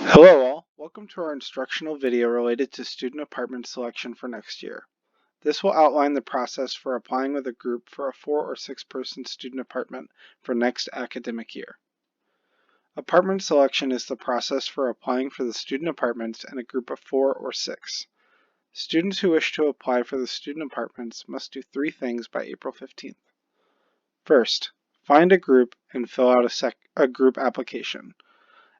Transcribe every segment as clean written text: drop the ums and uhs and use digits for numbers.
Hello all, welcome to our instructional video related to student apartment selection for next year. This will outline the process for applying with a group for a 4 or 6 person student apartment for next academic year. Apartment selection is the process for applying for the student apartments in a group of 4 or 6. Students who wish to apply for the student apartments must do 3 things by April 15th. First, find a group and fill out a group application.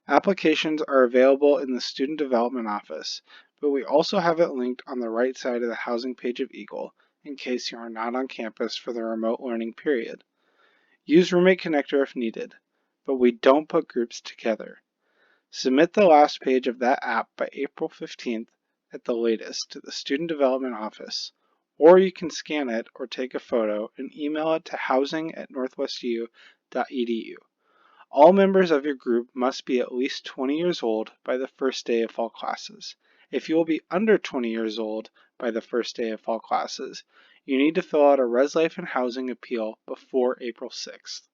Applications are available in the Student Development Office, but we also have it linked on the right side of the housing page of Eagle in case you are not on campus for the remote learning period. Use Roommate Connector if needed, but we don't put groups together. Submit the last page of that app by April 15th at the latest to the Student Development Office, or you can scan it or take a photo and email it to housing@northwestu.edu. All members of your group must be at least 20 years old by the first day of fall classes. If you will be under 20 years old by the first day of fall classes, you need to fill out a Res Life and Housing appeal before April 6th.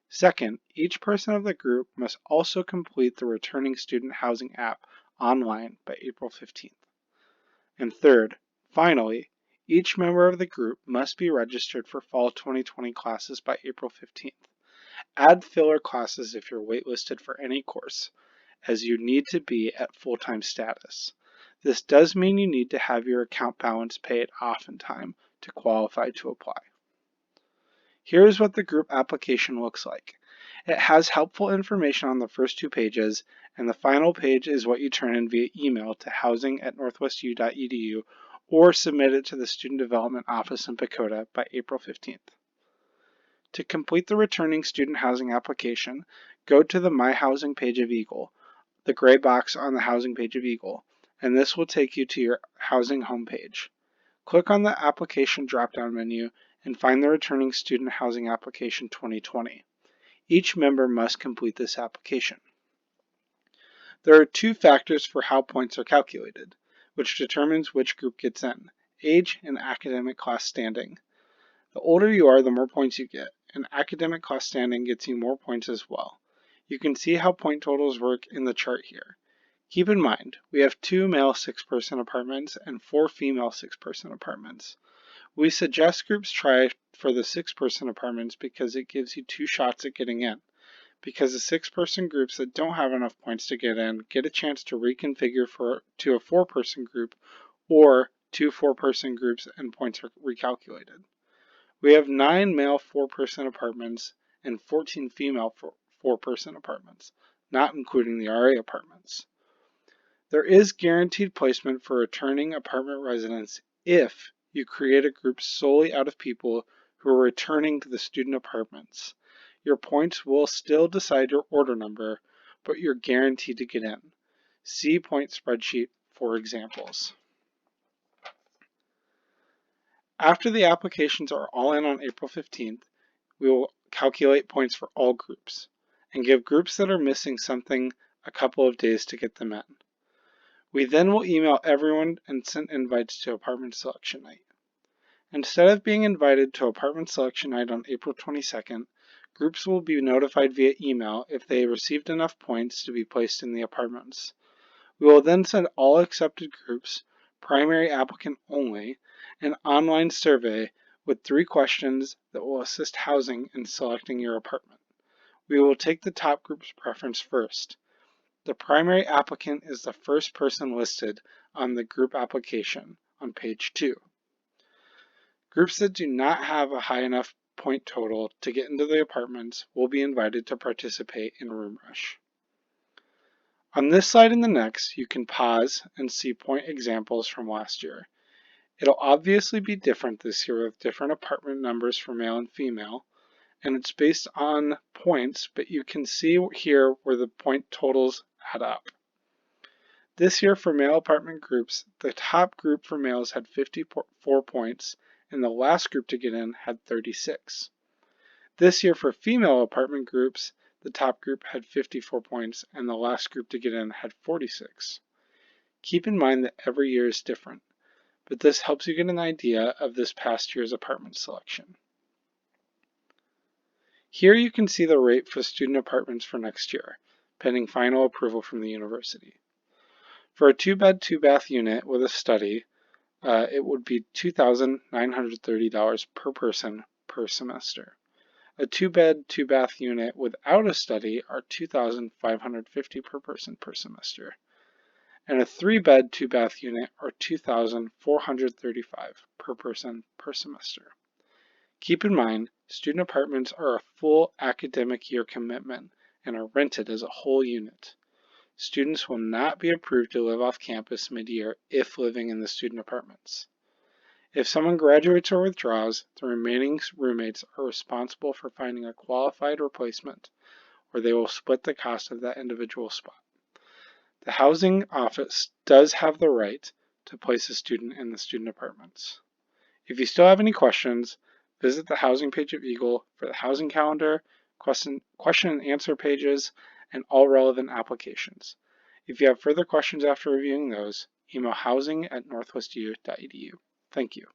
Second, each person of the group must also complete the Returning Student Housing app online by April 15th. And third, finally, each member of the group must be registered for fall 2020 classes by April 15th. Add filler classes if you're waitlisted for any course, as you need to be at full-time status. This does mean you need to have your account balance paid off in time to qualify to apply. Here's what the group application looks like. It has helpful information on the first 2 pages, and the final page is what you turn in via email to housing@northwestu.edu or submit it to the Student Development Office in Pacoda by April 15th. To complete the Returning Student Housing application, go to the My Housing page of Eagle, the gray box on the Housing page of Eagle, and this will take you to your Housing homepage. Click on the Application drop-down menu and find the Returning Student Housing Application 2020. Each member must complete this application. There are 2 factors for how points are calculated, which determines which group gets in: age and academic class standing. The older you are, the more points you get, and academic class standing gets you more points as well. You can see how point totals work in the chart here. Keep in mind, we have 2 male 6-person apartments and 4 female 6-person apartments. We suggest groups try for the 6-person apartments because it gives you 2 shots at getting in. Because the 6-person groups that don't have enough points to get in get a chance to reconfigure to a 4-person group, or 2 4-person groups and points are recalculated. We have 9 male 4-person apartments and 14 female 4-person apartments, not including the RA apartments. There is guaranteed placement for returning apartment residents if you create a group solely out of people who are returning to the student apartments. Your points will still decide your order number, but you're guaranteed to get in. See point spreadsheet for examples. After the applications are all in on April 15th, we will calculate points for all groups and give groups that are missing something a couple of days to get them in. We then will email everyone and send invites to apartment selection night. Instead of being invited to apartment selection night on April 22nd, groups will be notified via email if they received enough points to be placed in the apartments. We will then send all accepted groups, primary applicant only, an online survey with 3 questions that will assist housing in selecting your apartment. We will take the top group's preference first. The primary applicant is the first person listed on the group application on page 2. Groups that do not have a high enough point total to get into the apartments will be invited to participate in Room Rush. On this slide and the next, you can pause and see point examples from last year. It'll obviously be different this year with different apartment numbers for male and female, and it's based on points, but you can see here where the point totals add up. This year for male apartment groups, the top group for males had 54 points, and the last group to get in had 36. This year for female apartment groups, the top group had 54 points, and the last group to get in had 46. Keep in mind that every year is different, but this helps you get an idea of this past year's apartment selection. Here you can see the rate for student apartments for next year, pending final approval from the university. For a 2-bed, 2-bath unit with a study, it would be $2,930 per person per semester. A 2-bed, 2-bath unit without a study are $2,550 per person per semester. And a 3-bed, 2-bath unit are $2,435 per person per semester. Keep in mind, student apartments are a full academic year commitment and are rented as a whole unit. Students will not be approved to live off campus mid-year if living in the student apartments. If someone graduates or withdraws, the remaining roommates are responsible for finding a qualified replacement, or they will split the cost of that individual spot. The housing office does have the right to place a student in the student apartments. If you still have any questions, visit the housing page of Eagle for the housing calendar, question and answer pages, and all relevant applications. If you have further questions after reviewing those, email housing@northwestu.edu. Thank you.